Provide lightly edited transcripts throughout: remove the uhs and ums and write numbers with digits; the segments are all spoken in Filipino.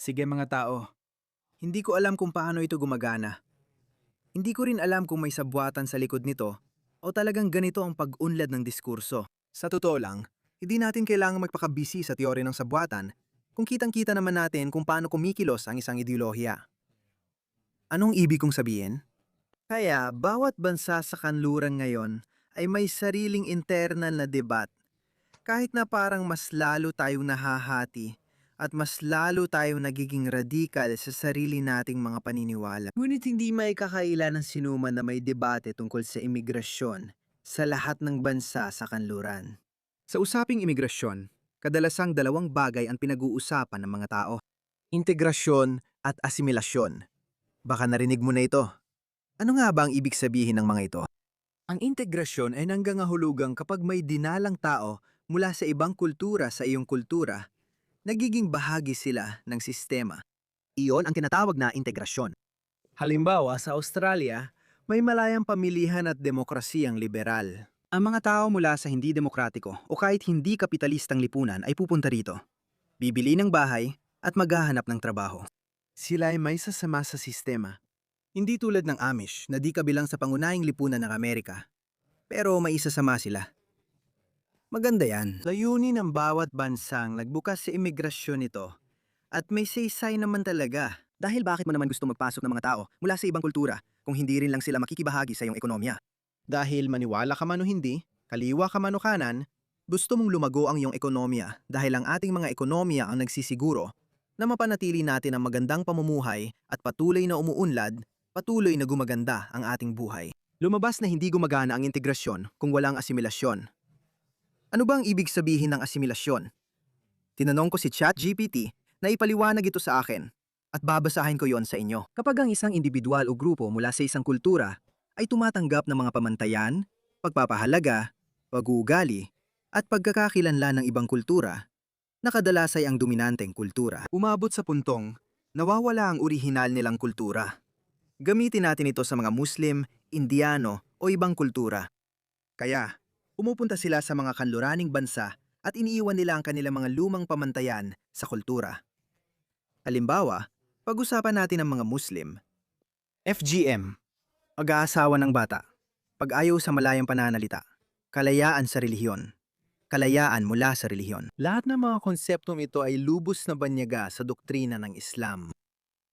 Sige mga tao, hindi ko alam kung paano ito gumagana. Hindi ko rin alam kung may sabwatan sa likod nito o talagang ganito ang pag-unlad ng diskurso. Sa totoo lang, hindi natin kailangang magpakabisi sa teorya ng sabwatan kung kitang-kita naman natin kung paano kumikilos ang isang ideolohiya. Anong ibig kong sabihin? Kaya bawat bansa sa kanluran ngayon ay may sariling internal na debat. Kahit na parang mas lalo tayong nahahati at mas lalo tayong nagiging radikal sa sarili nating mga paniniwala. Ngunit hindi may kakaila ng sinuman na may debate tungkol sa imigrasyon sa lahat ng bansa sa kanluran. Sa usaping imigrasyon, kadalasang dalawang bagay ang pinag-uusapan ng mga tao. Integrasyon at asimilasyon. Baka narinig mo na ito. Ano nga ba ang ibig sabihin ng mga ito? Ang integrasyon ay nanggangahulugang kapag may dinalang tao mula sa ibang kultura sa iyong kultura, nagiging bahagi sila ng sistema. Iyon ang tinatawag na integrasyon. Halimbawa, sa Australia, may malayang pamilihan at demokrasiyang liberal. Ang mga tao mula sa hindi demokratiko o kahit hindi kapitalistang lipunan ay pupunta rito. Bibili ng bahay at maghahanap ng trabaho. Sila ay may sasama sa sistema. Hindi tulad ng Amish na di kabilang sa pangunahing lipunan ng Amerika. Pero may isasama sila. Maganda yan. Layunin ng bawat bansang nagbukas sa imigrasyon nito. At may saysay naman talaga. Dahil bakit mo naman gusto magpasok ng mga tao mula sa ibang kultura kung hindi rin lang sila makikibahagi sa iyong ekonomiya? Dahil maniwala ka man o hindi, kaliwa ka man o kanan, gusto mong lumago ang iyong ekonomiya dahil ang ating mga ekonomiya ang nagsisiguro na mapanatili natin ang magandang pamumuhay at patuloy na umuunlad, patuloy na gumaganda ang ating buhay. Lumabas na hindi gumagana ang integrasyon kung walang asimilasyon. Ano ba ang ibig sabihin ng asimilasyon? Tinanong ko si ChatGPT na ipaliwanag ito sa akin at babasahin ko yon sa inyo. Kapag ang isang individual o grupo mula sa isang kultura ay tumatanggap ng mga pamantayan, pagpapahalaga, pag-uugali, at pagkakakilanlan ng ibang kultura, nakadalas ay ang dominanteng kultura. Umabot sa puntong, nawawala ang orihinal nilang kultura. Gamitin natin ito sa mga Muslim, Indiano o ibang kultura. Kaya, pumupunta sila sa mga kanluraning bansa at iniiwan nila ang kanilang mga lumang pamantayan sa kultura. Halimbawa, pag-usapan natin ang mga Muslim. FGM, pag-aasawa ng bata, pag-ayaw sa malayang pananalita, kalayaan sa relihiyon, kalayaan mula sa relihiyon. Lahat ng mga konseptong ito ay lubos na banyaga sa doktrina ng Islam.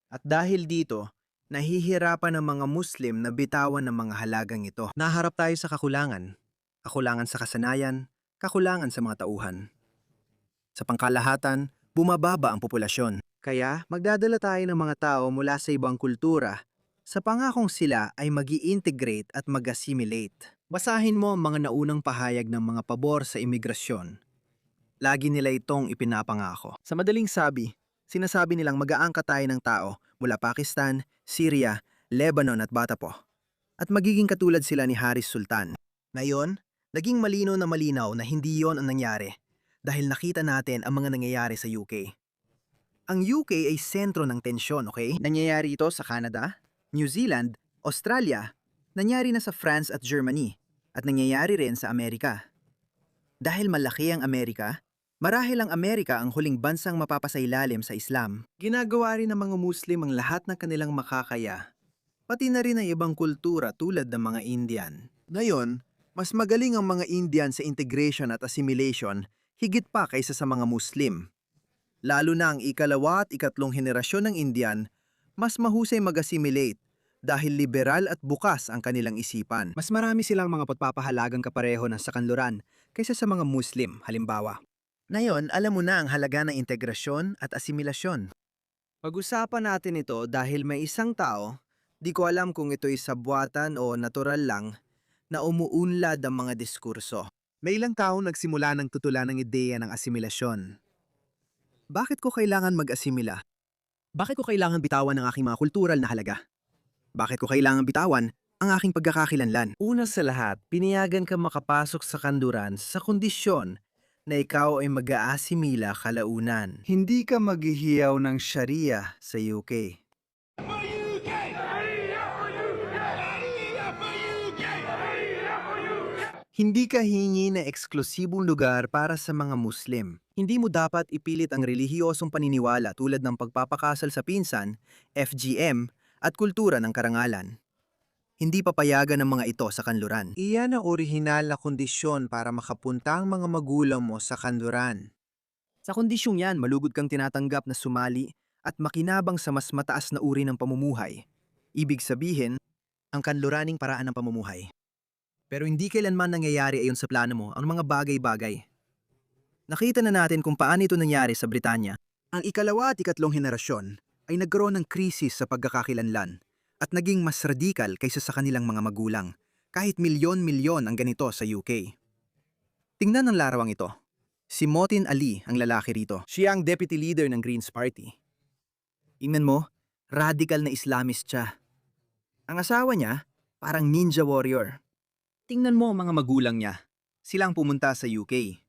At dahil dito, nahihirapan ang mga Muslim na bitawan ng mga halagang ito. Naharap tayo sa kakulangan. Kakulangan sa kasanayan, kakulangan sa mga tauhan. Sa pangkalahatan, bumababa ang populasyon. Kaya magdadala tayo ng mga tao mula sa ibang kultura sa pangakong sila ay mag-i-integrate at mag-assimilate. Basahin mo ang mga naunang pahayag ng mga pabor sa imigrasyon. Lagi nila itong ipinapangako. Sa madaling sabi, sinasabi nilang mag-aangkat tayo ng tao mula Pakistan, Syria, Lebanon at Batapo. At magiging katulad sila ni Haris Sultan. Ngayon, naging malinaw na hindi yon ang nangyari dahil nakita natin ang mga nangyayari sa UK. Ang UK ay sentro ng tensyon, okay? Nangyayari ito sa Canada, New Zealand, Australia, nangyari na sa France at Germany, at nangyayari rin sa Amerika. Dahil malaki ang Amerika, marahil ang Amerika ang huling bansang mapapasailalim sa Islam. Ginagawa rin ng mga Muslim ang lahat ng kanilang makakaya, pati na rin ang ibang kultura tulad ng mga Indian. Ngayon, mas magaling ang mga Indian sa integration at assimilation higit pa kaysa sa mga Muslim. Lalo na ang ikalawa at ikatlong henerasyon ng Indian, mas mahusay mag-assimilate dahil liberal at bukas ang kanilang isipan. Mas marami silang mga pagpapahalagang kapareho na sa kanluran kaysa sa mga Muslim, halimbawa. Ngayon, alam mo na ang halaga ng integrasyon at asimilasyon. Pag-usapan natin ito dahil may isang tao, di ko alam kung ito'y sabwatan o natural lang, na umuunlad ang mga diskurso. May ilang tao nagsimula ng tutulan ng ideya ng asimilasyon. Bakit ko kailangan mag-asimila? Bakit ko kailangan bitawan ang aking mga kultural na halaga? Bakit ko kailangan bitawan ang aking pagkakakilanlan? Una sa lahat, pinayagan ka makapasok sa kanluran sa kondisyon na ikaw ay mag-aasimila kalaunan. Hindi ka maghihiyaw ng Sharia sa UK. Hindi ka hingi na eksklusibong lugar para sa mga Muslim. Hindi mo dapat ipilit ang relihiyosong paniniwala tulad ng pagpapakasal sa pinsan, FGM, at kultura ng karangalan. Hindi papayagan ng mga ito sa kanluran. Iyan ang orihinal na kondisyon para makapunta ang mga magulang mo sa kanluran. Sa kondisyong yan, malugod kang tinatanggap na sumali at makinabang sa mas mataas na uri ng pamumuhay. Ibig sabihin, ang kanluraning paraan ng pamumuhay. Pero hindi kailanman nangyayari ayon sa plano mo ang mga bagay-bagay. Nakita na natin kung paano ito nangyari sa Britanya. Ang ikalawa at ikatlong henerasyon ay nagkaroon ng krisis sa pagkakakilanlan at naging mas radikal kaysa sa kanilang mga magulang, kahit milyon-milyon ang ganito sa UK. Tingnan ang larawang ito. Si Motin Ali ang lalaki rito. Siya ang deputy leader ng Greens Party. Tingnan mo, radical na Islamist siya. Ang asawa niya, parang ninja warrior. Tingnan mo ang mga magulang niya. Silang pumunta sa UK.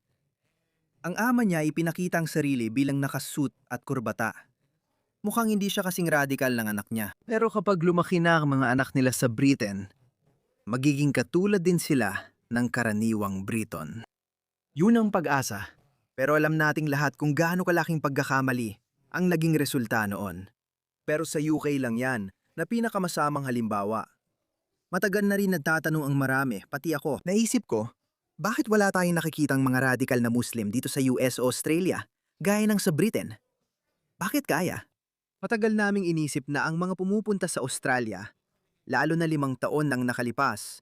Ang ama niya ay pinakita ang sarili bilang nakasuit at kurbata. Mukhang hindi siya kasing radical ng anak niya. Pero kapag lumaki na ang mga anak nila sa Britain, magiging katulad din sila ng karaniwang Briton. Yun ang pag-asa. Pero alam nating lahat kung gaano kalaking pagkakamali ang naging resulta noon. Pero sa UK lang yan, na pinakamasamang halimbawa. Matagal na rin nagtatanong ang marami, pati ako. Naisip ko, bakit wala tayong nakikitang mga radical na Muslim dito sa US o Australia, gaya ng sa Britain? Bakit kaya? Matagal naming inisip na ang mga pumupunta sa Australia, lalo na 5 taon nang nakalipas,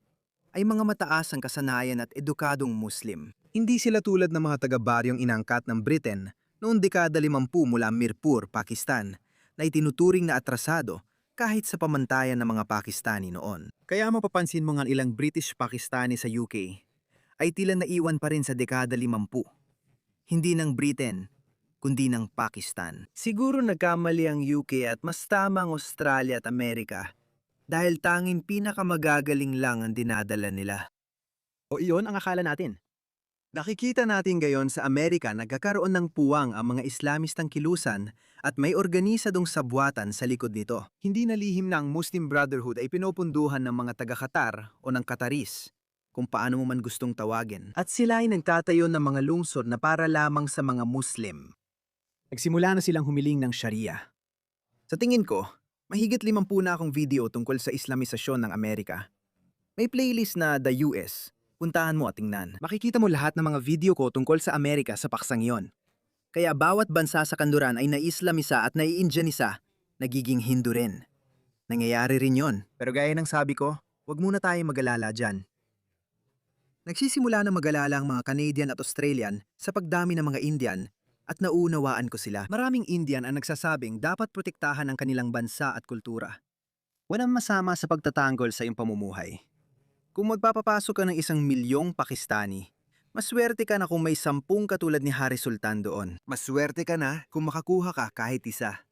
ay mga mataas ang kasanayan at edukadong Muslim. Hindi sila tulad ng mga taga-baryong inangkat ng Britain noong dekada 50 mula Mirpur, Pakistan, na itinuturing na atrasado kahit sa pamantayan ng mga Pakistani noon. Kaya mapapansin mo nga ilang British-Pakistani sa UK ay tila naiwan pa rin sa dekada 50. Hindi ng Britain, kundi ng Pakistan. Siguro nagkamali ang UK at mas tama ang Australia at Amerika dahil tanging pinakamagagaling lang ang dinadala nila. O iyon ang akala natin. Nakikita natin gayon sa Amerika nagkakaroon ng puwang ang mga Islamistang kilusan at may organisadong sabwatan sa likod nito. Hindi na lihim na ang Muslim Brotherhood ay pinopunduhan ng mga taga-Qatar o ng Qataris, kung paano mo man gustong tawagin. At sila ay nagtatayo ng mga lungsod na para lamang sa mga Muslim. Nagsimula na silang humiling ng Sharia. Sa tingin ko, mahigit 50 na akong video tungkol sa Islamisasyon ng Amerika. May playlist na The US. Puntahan mo at tingnan. Makikita mo lahat ng mga video ko tungkol sa Amerika sa paksang iyon. Kaya bawat bansa sa kanluran ay nai-Islamisa at nai-Indianisa, nagiging Hindu rin. Nangyayari rin yon. Pero gaya ng sabi ko, huwag muna tayong mag-alala dyan. Nagsisimula na mag-alala ang mga Canadian at Australian sa pagdami ng mga Indian at nauunawaan ko sila. Maraming Indian ang nagsasabing dapat protektahan ang kanilang bansa at kultura. Walang masama sa pagtatanggol sa iyong pamumuhay. Kung magpapapasok ka ng 1 milyong Pakistani, maswerte ka na kung may 10 katulad ni Hari Sultan doon. Maswerte ka na kung makakuha ka kahit isa.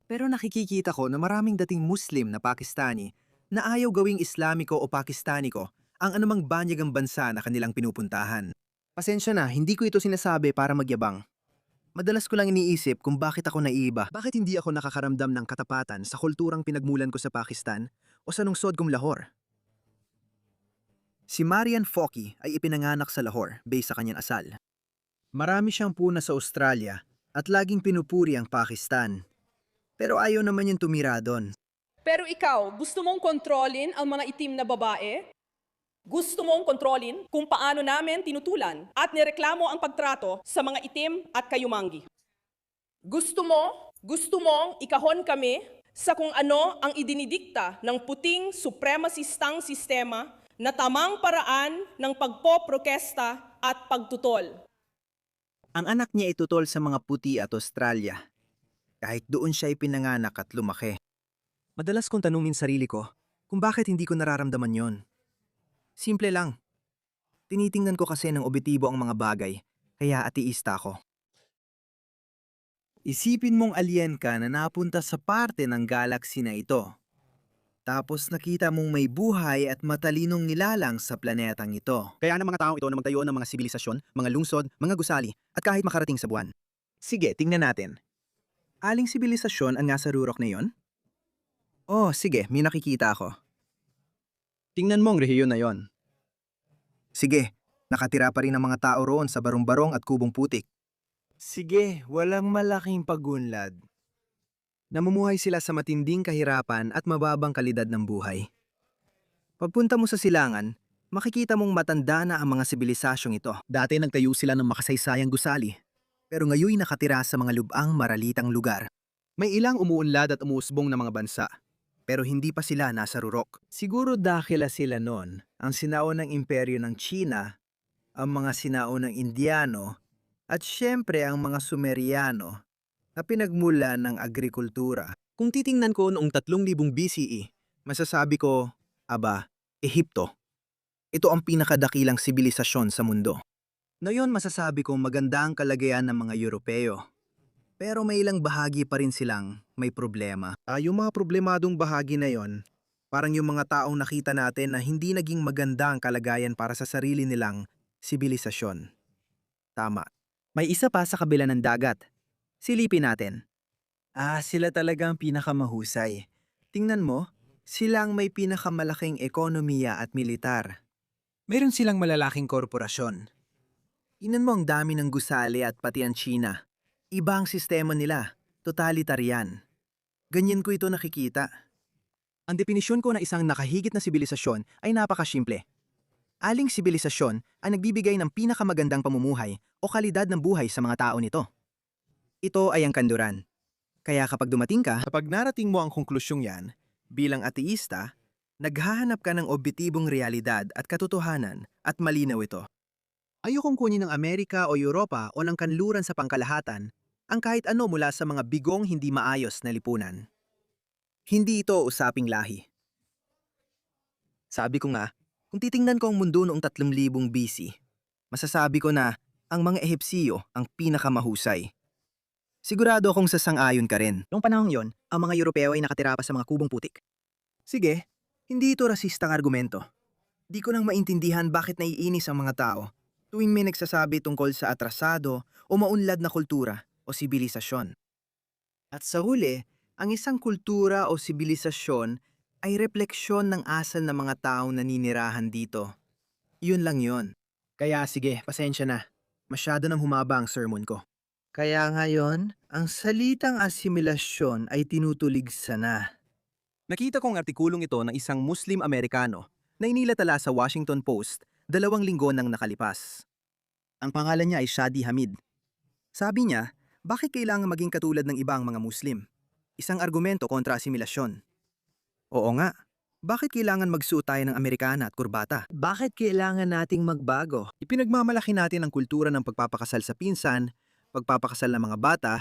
Pero nakikikita ko na maraming dating Muslim na Pakistani na ayaw gawing Islamiko o Pakistaniko ang anumang banyagang bansa na kanilang pinupuntahan. Pasensya na, hindi ko ito sinasabi para magyabang. Madalas ko lang iniisip kung bakit ako naiiba. Bakit hindi ako nakakaramdam ng katapatan sa kulturang pinagmulan ko sa Pakistan o sa lungsod kong Lahore? Si Marian Foki ay ipinanganak sa Lahore based sa kanyang asal. Marami siyang puna sa Australia at laging pinupuri ang Pakistan. Pero ayaw naman yung tumira doon. Pero ikaw, gusto mong kontrolin ang mga itim na babae? Gusto mong kontrolin kung paano namin tinutulan at nireklamo ang pagtrato sa mga itim at kayumanggi. Gusto mong ikahon kami sa kung ano ang idinidikta ng puting supremacistang sistema na tamang paraan ng pagpoprokesta at pagtutol. Ang anak niya itutol sa mga puti at Australia, kahit doon siya ipinanganak at lumaki. Madalas kong tanungin sarili ko kung bakit hindi ko nararamdaman yon. Simple lang. Tinitingnan ko kasi ng objektibo ang mga bagay, kaya ateista ako. Isipin mong alien ka na napunta sa parte ng galaxy na ito. Tapos nakita mong may buhay at matalinong nilalang sa planetang ito. Kaya ng mga taong ito na magtayo ng mga sibilisasyon, mga lungsod, mga gusali, at kahit makarating sa buwan. Sige, tingnan natin. Aling sibilisasyon ang nasa rurok na yon? Oh, sige, may nakikita ako. Tingnan mo ang rehiyon na yon. Sige, nakatira pa rin ang mga tao roon sa barong-barong at kubong putik. Sige, walang malaking pagunlad. Namumuhay sila sa matinding kahirapan at mababang kalidad ng buhay. Pagpunta mo sa silangan, makikita mong matanda na ang mga sibilisasyong ito. Dati nagtayo sila ng makasaysayang gusali, pero ngayon nakatira sa mga lubang maralitang lugar. May ilang umuunlad at umuusbong na mga bansa, pero hindi pa sila nasa rurok. Siguro dakila sila noon, ang sinaunang imperyo ng China, ang mga sinaunang Indiano, at syempre ang mga Sumeriano na pinagmula ng agrikultura. Kung titingnan ko noong 3000 BCE, masasabi ko, aba, Ehipto. Ito ang pinakadakilang sibilisasyon sa mundo. Ngayon masasabi kong maganda ang kalagayan ng mga Europeo. Pero may ilang bahagi pa rin silang may problema. Yung mga problemadong bahagi na yon, parang yung mga taong nakita natin na hindi naging maganda ang kalagayan para sa sarili nilang sibilisasyon. Tama. May isa pa sa kabila ng dagat. Silipin natin. Sila talagang pinakamahusay. Tingnan mo, silang may pinakamalaking ekonomiya at militar. Meron silang malalaking korporasyon. Tingnan mo ang dami ng gusali at pati ang China. Iba ang sistema nila, totalitarian. Ganyan ko ito nakikita. Ang definisyon ko na isang nakahigit na sibilisasyon ay napakasimple. Aling sibilisasyon ang nagbibigay ng pinakamagandang pamumuhay o kalidad ng buhay sa mga tao nito. Ito ay ang kanluran. Kaya kapag dumating ka, kapag narating mo ang konklusyong yan, bilang ateista, naghahanap ka ng objetibong realidad at katotohanan at malinaw ito. Ayokong kunin ng Amerika o Europa o ng kanluran sa pangkalahatan ang kahit ano mula sa mga bigong hindi maayos na lipunan. Hindi ito usaping lahi. Sabi ko nga, kung titingnan ko ang mundo noong 3000 BC, masasabi ko na ang mga Ehipsyo ang pinakamahusay. Sigurado akong sasang-ayon ka rin. Noong panahon yon, ang mga Europeo ay nakatira pa sa mga kubong putik. Sige, hindi ito rasistang argumento. Di ko nang maintindihan bakit naiinis ang mga tao tuwing may nagsasabi tungkol sa atrasado o maunlad na kultura o sibilisasyon. At sa huli, ang isang kultura o sibilisasyon ay refleksyon ng asal ng mga taong naninirahan dito. Yun lang yun. Kaya sige, pasensya na. Masyado nang humaba ang sermon ko. Kaya ngayon, ang salitang asimilasyon ay tinutuligsa na. Nakita kong artikulong ito ng isang Muslim-Amerikano na inilatala sa Washington Post 2 linggo nang nakalipas. Ang pangalan niya ay Shadi Hamid. Sabi niya, bakit kailangan maging katulad ng ibang mga Muslim? Isang argumento kontra asimilasyon. Oo nga, bakit kailangan magsuot tayo ng Amerikana at kurbata? Bakit kailangan nating magbago? Ipinagmamalaki natin ang kultura ng pagpapakasal sa pinsan, pagpapakasal ng mga bata,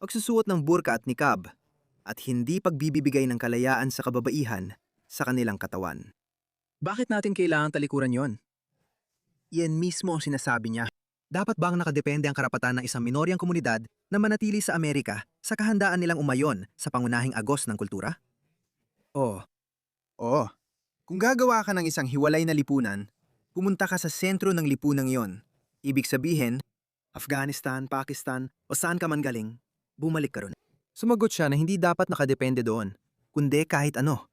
pagsusuot ng burka at nikab, at hindi pagbibibigay ng kalayaan sa kababaihan sa kanilang katawan. Bakit natin kailangan talikuran yon? Yan mismo ang sinasabi niya. Dapat bang nakadepende ang karapatan ng isang minoryang komunidad na manatili sa Amerika sa kahandaan nilang umayon sa pangunahing agos ng kultura? Oo. Kung gagawa ka ng isang hiwalay na lipunan, pumunta ka sa sentro ng lipunang yon. Ibig sabihin, Afghanistan, Pakistan, o saan ka man galing, bumalik ka ron. Sumagot siya na hindi dapat nakadepende doon, kundi kahit ano.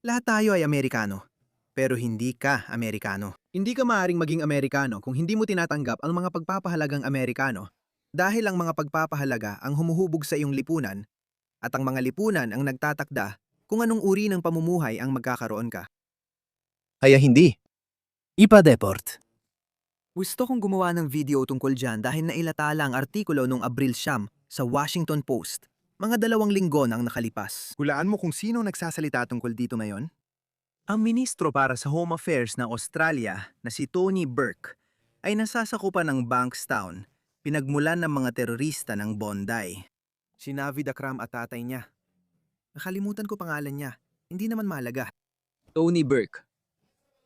Lahat tayo ay Amerikano, pero hindi ka Amerikano. Hindi ka maaaring maging Amerikano kung hindi mo tinatanggap ang mga pagpapahalagang Amerikano dahil ang mga pagpapahalaga ang humuhubog sa iyong lipunan at ang mga lipunan ang nagtatakda kung anong uri ng pamumuhay ang magkakaroon ka. Kaya hindi. Ipa-deport. Gusto kong gumawa ng video tungkol dyan dahil nailatala ang artikulo noong Abril 9 sa Washington Post. Mga 2 linggo nang nakalipas. Hulaan mo kung sino nagsasalita tungkol dito ngayon? Ang ministro para sa Home Affairs ng Australia na si Tony Burke ay nasasakupan ng Bankstown, pinagmulan ng mga terorista ng Bondi. Si Navid Akram at tatay niya. Nakalimutan ko pangalan niya. Hindi naman mahalaga. Tony Burke.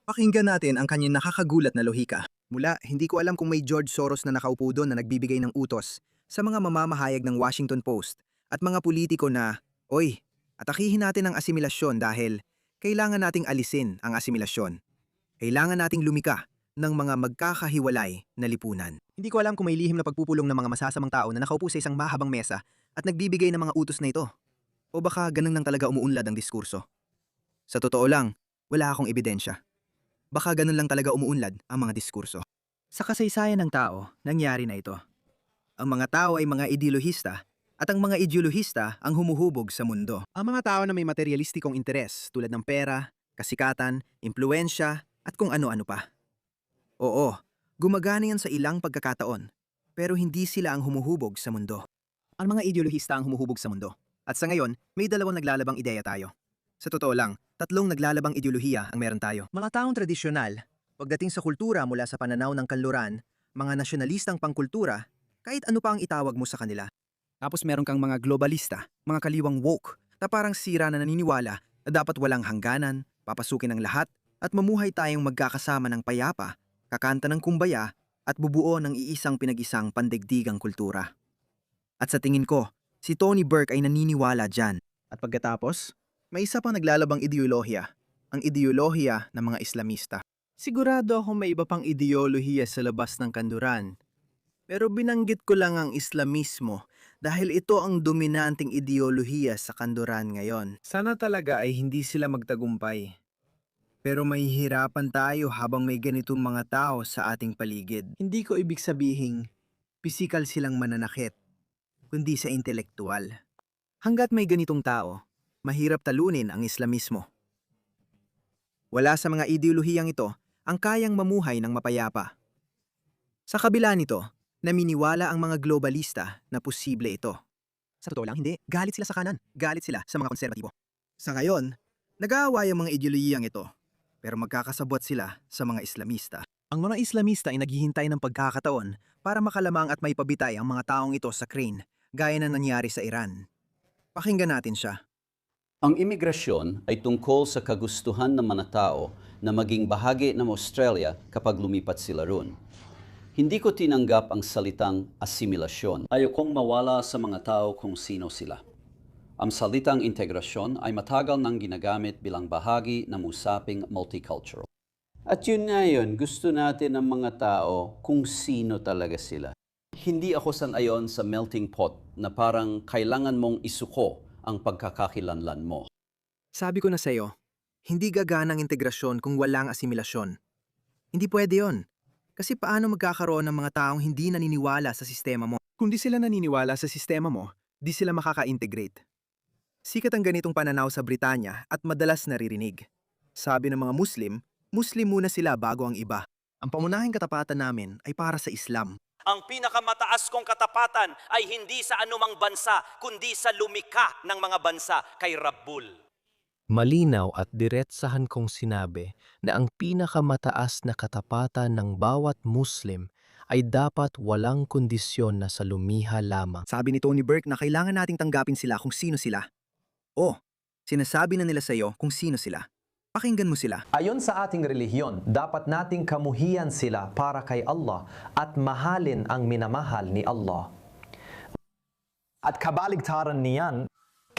Pakinggan natin ang kanyang nakakagulat na lohika. Mula, hindi ko alam kung may George Soros na nakaupo doon na nagbibigay ng utos sa mga mamamahayag ng Washington Post at mga politiko na, oy, atakihin natin ang asimilasyon dahil kailangan nating alisin ang asimilasyon. Kailangan nating lumika ng mga magkakahiwalay na lipunan. Hindi ko alam kung may lihim na pagpupulong ng mga masasamang tao na nakaupo sa isang mahabang mesa at nagbibigay ng mga utos na ito. O baka ganun lang talaga umuunlad ang diskurso. Sa totoo lang, wala akong ebidensya. Baka ganun lang talaga umuunlad ang mga diskurso. Sa kasaysayan ng tao, nangyari na ito. Ang mga tao ay mga ideolohista at ang mga ideolohista ang humuhubog sa mundo. Ang mga tao na may materialistikong interes tulad ng pera, kasikatan, impluensya at kung ano-ano pa. Oo, gumagana yan sa ilang pagkakataon, pero hindi sila ang humuhubog sa mundo. Ang mga ideolohista ang humuhubog sa mundo. At sa ngayon, may dalawang naglalabang ideya tayo. Sa totoo lang, tatlong naglalabang ideolohiya ang meron tayo. Mga taong tradisyonal, pagdating sa kultura mula sa pananaw ng kanluran, mga nasyonalistang pangkultura, kahit ano pa ang itawag mo sa kanila. Tapos meron kang mga globalista, mga kaliwang woke, na parang sira na naniniwala na dapat walang hangganan, papasukin ang lahat, at mamuhay tayong magkakasama ng payapa, kakanta ng kumbaya, at bubuo ng iisang pinag-isang pandaigdigang kultura. At sa tingin ko, si Tony Burke ay naniniwala dyan. At pagkatapos, may isa pang naglalabang ideolohiya, ang ideolohiya ng mga Islamista. Sigurado ako may iba pang ideolohiya sa labas ng kanluran. Pero binanggit ko lang ang Islamismo dahil ito ang dominanting ideolohiya sa kanluran ngayon. Sana talaga ay hindi sila magtagumpay. Pero mahihirapan tayo habang may ganitong mga tao sa ating paligid. Hindi ko ibig sabihing pisikal silang mananakit, kundi sa intelektual. Hanggat may ganitong tao, mahirap talunin ang Islamismo. Wala sa mga ideolohiyang ito ang kayang mamuhay ng mapayapa. Sa kabila nito, naminiwala ang mga globalista na posible ito. Sa totoo lang, hindi. Galit sila sa kanan. Galit sila sa mga konserbatibo. Sa ngayon, nag-aaway ang mga ideolohiyang ito, pero magkakasabwat sila sa mga Islamista. Ang mga Islamista ay naghihintay ng pagkakataon para makalamang at may pabitay ang mga taong ito sa crane, gaya na nangyari sa Iran. Pakinggan natin siya. Ang imigrasyon ay tungkol sa kagustuhan ng mga tao na maging bahagi ng Australia kapag lumipat sila roon. Hindi ko tinanggap ang salitang asimilasyon. Ayokong mawala sa mga tao kung sino sila. Ang salitang integrasyon ay matagal nang ginagamit bilang bahagi ng usaping multicultural. At yun nga yun, gusto natin ng mga tao kung sino talaga sila. Hindi ako sangayon sa melting pot na parang kailangan mong isuko ang pagkakakilanlan mo. Sabi ko na sa'yo, hindi gagana ang integrasyon kung walang asimilasyon. Hindi pwede yon. Kasi paano magkakaroon ng mga taong hindi naniniwala sa sistema mo? Kung di sila naniniwala sa sistema mo, di sila makaka-integrate. Sikat ang ganitong pananaw sa Britanya at madalas naririnig. Sabi ng mga Muslim, Muslim muna sila bago ang iba. Ang pamunahing katapatan namin ay para sa Islam. Ang pinakamataas kong katapatan ay hindi sa anumang bansa, kundi sa lumikha ng mga bansa kay Rabbul. Malinaw at diretsahan kong sinabi na ang pinakamataas na katapatan ng bawat Muslim ay dapat walang kondisyon na sa lumiha lamang. Sabi ni Tony Burke na kailangan nating tanggapin sila kung sino sila. O, sinasabi na nila sa'yo kung sino sila. Pakinggan mo sila. Ayon sa ating relihiyon, dapat nating kamuhian sila para kay Allah at mahalin ang minamahal ni Allah. At kabaligtaran niyan,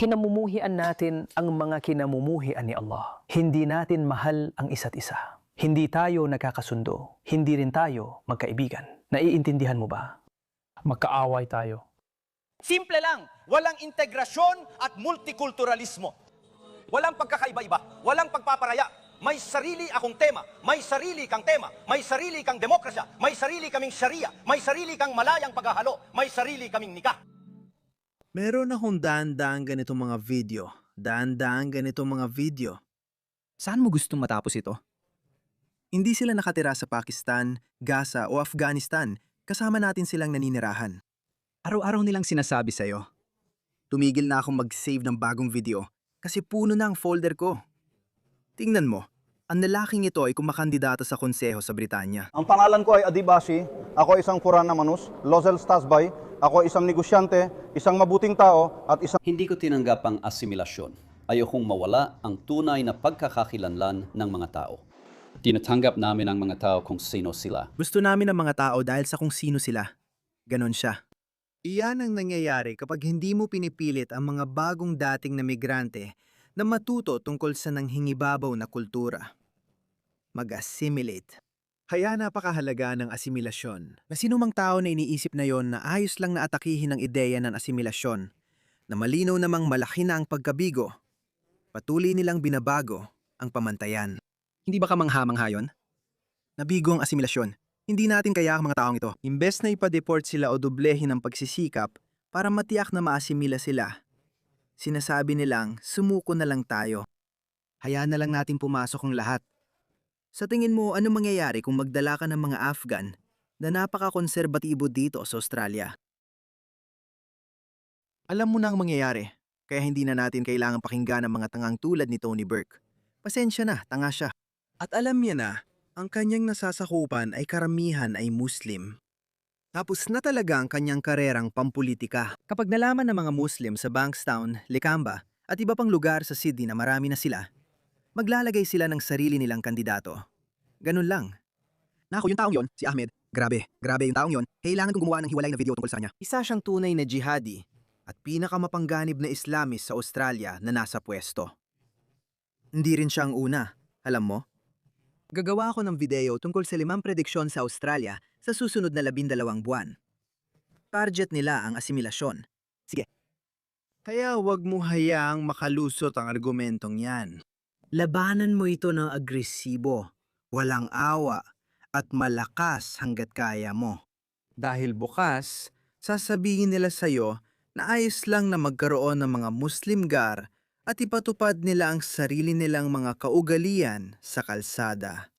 kinamumuhian natin ang mga kinamumuhian ni Allah. Hindi natin mahal ang isa't isa. Hindi tayo nakakasundo. Hindi rin tayo magkaibigan. Naiintindihan mo ba? Magkaaway tayo. Simple lang, walang integrasyon at multikulturalismo. Walang pagkakaiba-iba, walang pagpaparaya. May sarili akong tema, may sarili kang tema, may sarili kang demokrasya, may sarili kaming sharia, may sarili kang malayang paghahalo, may sarili kaming nikah. Meron akong daan-daan ganitong mga video. Daan-daan ganitong mga video. Saan mo gustong matapos ito? Hindi sila nakatira sa Pakistan, Gaza o Afghanistan. Kasama natin silang naninirahan. Araw-araw nilang sinasabi sa'yo. Tumigil na akong mag-save ng bagong video kasi puno na ang folder ko. Tingnan mo, ang lalaking ito ay kumakandidato sa konseho sa Britanya. Ang pangalan ko ay Adibasi, ako isang Quran na manus, Lozel Stasbay, ako isang negosyante, isang mabuting tao, at isang... Hindi ko tinanggap ang asimilasyon. Ayokong mawala ang tunay na pagkakakilanlan ng mga tao. Tinatanggap namin ang mga tao kung sino sila. Gusto namin ang mga tao dahil sa kung sino sila. Ganon siya. Iyan ang nangyayari kapag hindi mo pinipilit ang mga bagong dating na migrante na matuto tungkol sa nanghingibabaw na kultura. Mag-assimilate. Kaya napakahalaga ng asimilasyon na sinumang tao na iniisip na yon na ayos lang na atakihin ang ideya ng asimilasyon, na malinaw namang malaki na ang pagkabigo, patuloy nilang binabago ang pamantayan. Hindi ba kamangha-mangha yun? Nabigo ang asimilasyon. Hindi natin kaya ang mga taong ito. Imbes na ipa-deport sila o doblehin ang pagsisikap para matiyak na maasimila sila, sinasabi nilang sumuko na lang tayo. Hayaan na lang natin pumasok ang lahat. Sa tingin mo, ano mangyayari kung magdala ka ng mga Afghan na napaka-konserbatibo dito sa Australia? Alam mo na ang mangyayari, kaya hindi na natin kailangang pakinggan ang mga tangang tulad ni Tony Burke. Pasensya na, tanga siya. At alam niya na, ang kanyang nasasakupan ay karamihan ay Muslim. Tapos na talaga ang kanyang karerang pampulitika. Kapag nalaman ng mga Muslim sa Bankstown, Lekamba at iba pang lugar sa Sydney na marami na sila, maglalagay sila ng sarili nilang kandidato. Ganun lang. Nako, yung taong yon, si Ahmed. Grabe yung taong yon. Kailangan kong gumawa ng hiwalay na video tungkol sa kanya. Isa siyang tunay na jihadi at pinakamapangganib na Islamist sa Australia na nasa pwesto. Hindi rin siya ang una, alam mo? Gagawa ako ng video tungkol sa 5 prediksyon sa Australia sa susunod na 12 buwan. Target nila ang asimilasyon. Sige. Kaya wag mo hayaang makalusot ang argumentong yan. Labanan mo ito ng agresibo, walang awa, at malakas hanggat kaya mo. Dahil bukas, sasabihin nila sa'yo na ayos lang na magkaroon ng mga Muslim gar at ipatupad nila ang sarili nilang mga kaugalian sa kalsada.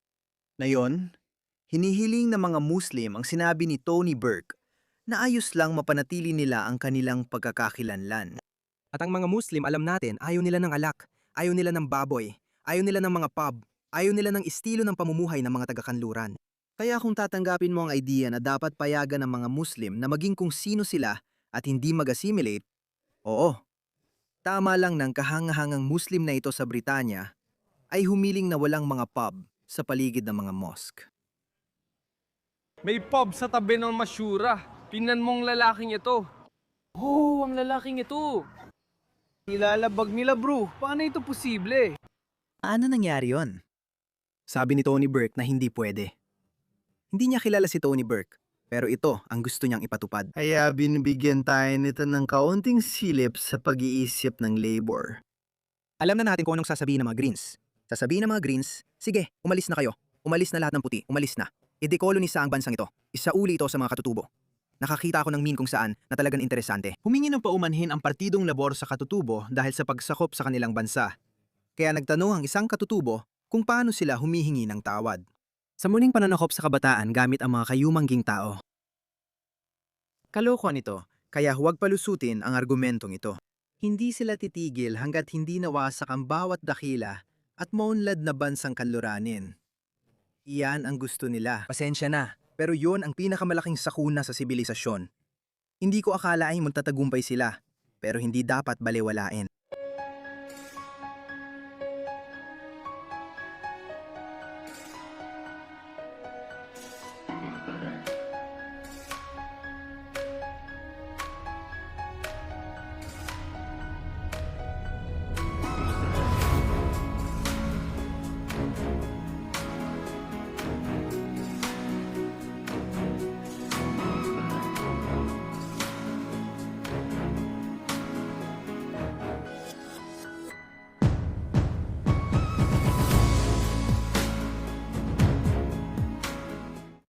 Ngayon, hinihiling ng mga Muslim ang sinabi ni Tony Burke na ayos lang mapanatili nila ang kanilang pagkakakilanlan. At ang mga Muslim, alam natin, ayaw nila ng alak, ayaw nila ng baboy, ayaw nila ng mga pub, ayaw nila ng estilo ng pamumuhay ng mga taga-kanluran. Kaya kung tatanggapin mo ang idea na dapat payagan ng mga Muslim na maging kung sino sila at hindi mag-assimilate, oo. Tama lang ng kahangahangang Muslim na ito sa Britanya ay humiling na walang mga pub sa paligid ng mga mosque. May pub sa tabi ng Masyura. Tingnan mong lalaking ito. Oh, ang lalaking ito. Nilalabag nila bro. Paano ito posible? Ano nangyari yon? Sabi ni Tony Burke na hindi pwede. Hindi niya kilala si Tony Burke, pero ito ang gusto niyang ipatupad. Kaya binibigyan tayo nito ng kaunting silip sa pag-iisip ng labor. Alam na natin kung anong sasabihin ng mga Greens. Sasabihin ng mga Greens, sige, umalis na kayo. Umalis na lahat ng puti, umalis na. I-decolonize ang bansang ito. Isauli ito sa mga katutubo. Nakakita ako ng meme kung saan na talagang interesante. Humingi ng paumanhin ang Partidong Labor sa katutubo dahil sa pagsakop sa kanilang bansa. Kaya nagtanong ang isang katutubo kung paano sila humihingi ng tawad. Sa muling pananakop sa kabataan gamit ang mga kayumangging tao. Kalokohan ito, kaya huwag palusutin ang argumentong ito. Hindi sila titigil hanggat hindi nawasak ang bawat dakila at maunlad na bansang kanluranin. Iyan ang gusto nila. Pasensya na, pero yon ang pinakamalaking sakuna sa sibilisasyon. Hindi ko akala ay magtatagumpay sila, pero hindi dapat balewalain.